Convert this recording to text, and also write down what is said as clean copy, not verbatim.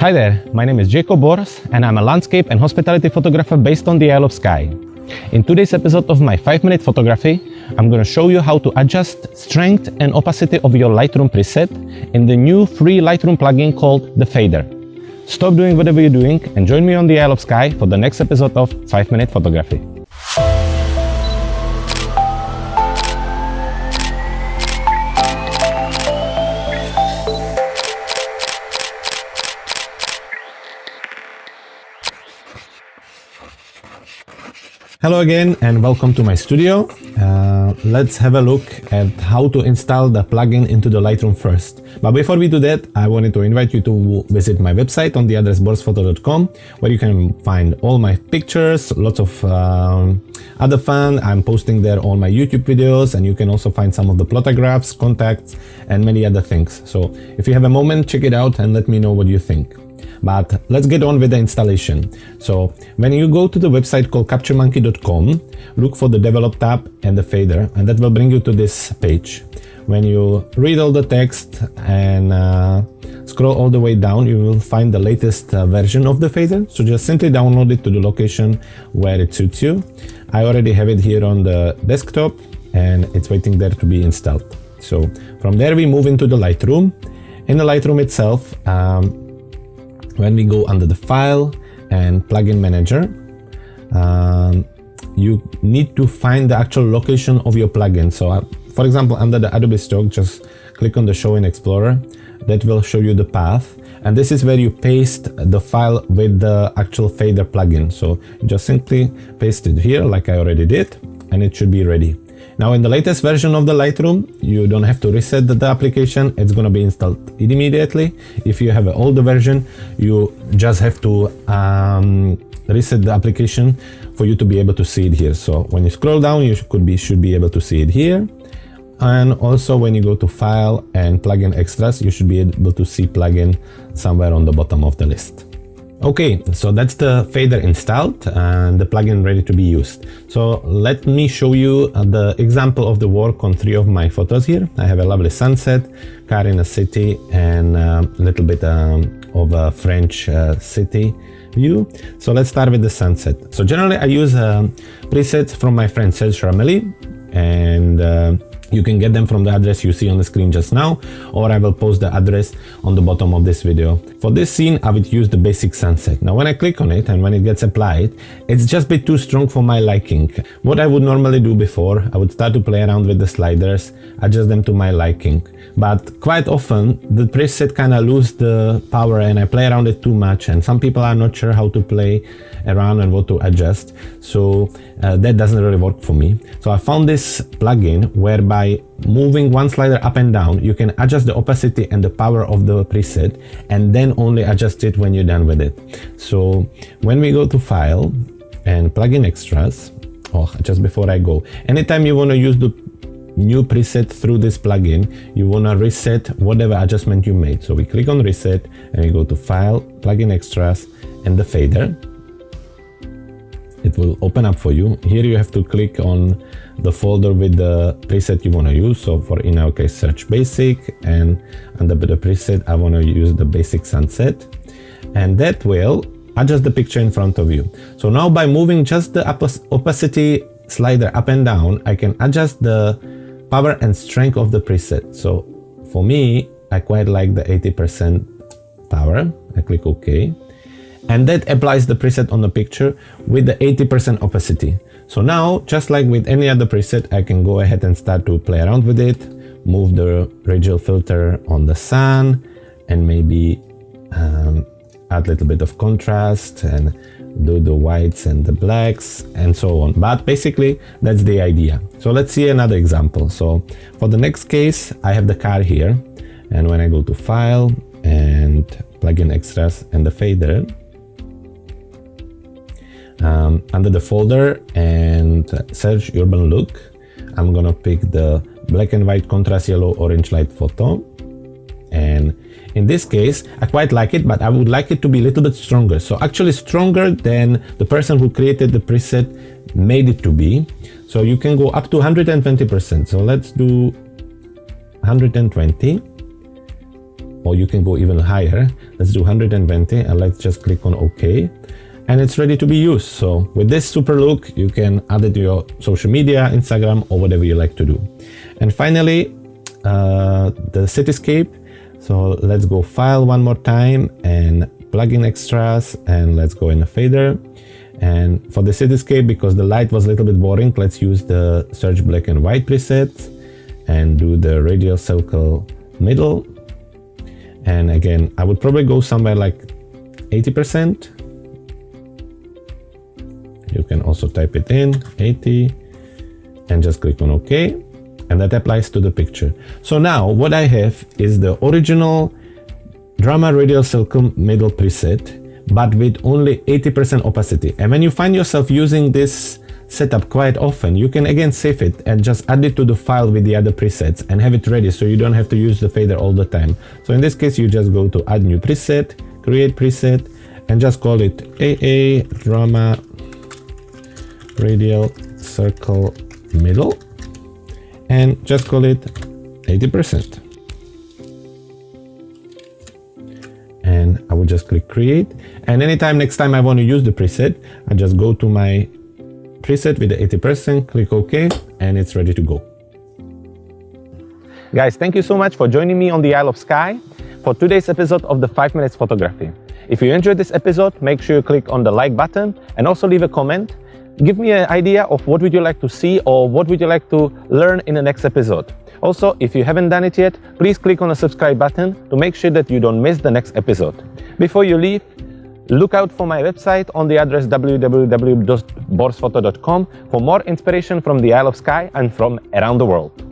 Hi there, my name is Jacob Boros and I'm a landscape and hospitality photographer based on the Isle of Skye. In today's episode of my 5-minute photography, I'm going to show you how to adjust strength and opacity of your Lightroom preset in the new free Lightroom plugin called the Fader. Stop doing whatever you're doing and join me on the Isle of Skye for the next episode of 5-minute photography. Hello again and welcome to my studio. Let's have a look at how to install the plugin into the Lightroom first. But before we do that, I wanted to invite you to visit my website on the address borosfoto.com, where you can find all my pictures, lots of other fun. I'm posting there all my YouTube videos, and you can also find some of the photographs, contacts, and many other things. So if you have a moment, check it out and let me know what you think. But let's get on with the installation. So when you go to the website called capturemonkey.com, look for the develop tab and the fader, and that will bring you to this page. When you read all the text and scroll all the way down, you will find the latest version of the fader. So just simply download it to the location where it suits you. I already have it here on the desktop and it's waiting there to be installed. So from there we move into the Lightroom. In the Lightroom itself, when we go under the file and plugin manager, you need to find the actual location of your plugin. So for example, under the Adobe stock, just click on the show in Explorer. That will show you the path. And this is where you paste the file with the actual fader plugin. So you just simply paste it here like I already did, and it should be ready. Now in the latest version of the Lightroom, you don't have to reset the application. It's going to be installed immediately. If you have an older version, you just have to reset the application for you to be able to see it here. So when you scroll down, you should be able to see it here. And also when you go to File and Plugin Extras, you should be able to see plugin somewhere on the bottom of the list. Okay, so that's the fader installed and the plugin ready to be used. So let me show you the example of the work on 3 of my photos here. I have a lovely sunset, car in a city, and a little bit of a French city view. So let's start with the sunset. So generally I use presets from my friend Serge Rameli, and you can get them from the address you see on the screen just now, or I will post the address on the bottom of this video. For this scene, I would use the basic sunset. Now when I click on it and when it gets applied, it's just a bit too strong for my liking. What I would normally do before, I would start to play around with the sliders, adjust them to my liking. But quite often the preset kind of lose the power and I play around it too much, and some people are not sure how to play around and what to adjust. So that doesn't really work for me. So I found this plugin whereby moving one slider up and down, you can adjust the opacity and the power of the preset and then only adjust it when you're done with it. So when we go to File and Plugin Extras, just before I go, anytime you want to use the new preset through this plugin, you want to reset whatever adjustment you made. So we click on Reset and we go to File, Plugin Extras, and the Fader. It will open up for you. Here you have to click on the folder with the preset you want to use. So for in our case, search basic, and under the preset, I want to use the basic sunset, and that will adjust the picture in front of you. So now by moving just the opacity slider up and down, I can adjust the power and strength of the preset. So for me, I quite like the 80% power. I click OK. And that applies the preset on the picture with the 80% opacity. So now, just like with any other preset, I can go ahead and start to play around with it, move the radial filter on the sun, and maybe add a little bit of contrast and do the whites and the blacks and so on. But basically, that's the idea. So let's see another example. So for the next case, I have the car here. And when I go to File and Plugin Extras and the Fader, under the folder and search urban look, I'm gonna pick the black and white contrast yellow orange light photo, and in this case I quite like it, but I would like it to be a little bit stronger. So actually stronger than the person who created the preset made it to be. So you can go up to 120%. So let's do 120. or you can go even higher. Let's do 120 and let's just click on OK. And it's ready to be used. So with this super look, you can add it to your social media, Instagram, or whatever you like to do. And finally, the cityscape. So let's go File one more time and Plugin Extras, and let's go in a fader. And for the cityscape, because the light was a little bit boring, let's use the Search Black and White preset and do the radial circle middle. And again, I would probably go somewhere like 80%. You can also type it in 80 and just click on OK. And that applies to the picture. So now what I have is the original Drama Radial Circle Middle preset, but with only 80% opacity. And when you find yourself using this setup quite often, you can again save it and just add it to the file with the other presets and have it ready, so you don't have to use the fader all the time. So in this case, you just go to Add New Preset, Create Preset, and just call it AA Drama Radial Circle Middle, and just call it 80%. And I would just click Create, and anytime next time I want to use the preset, I just go to my preset with the 80%, click OK, and it's ready to go. Guys, thank you so much for joining me on the Isle of Skye for today's episode of the 5 Minutes Photography. If you enjoyed this episode, make sure you click on the like button and also leave a comment. Give me an idea of what would you like to see or what would you like to learn in the next episode. Also, if you haven't done it yet, please click on the subscribe button to make sure that you don't miss the next episode. Before you leave, look out for my website on the address www.borsphoto.com for more inspiration from the Isle of Skye and from around the world.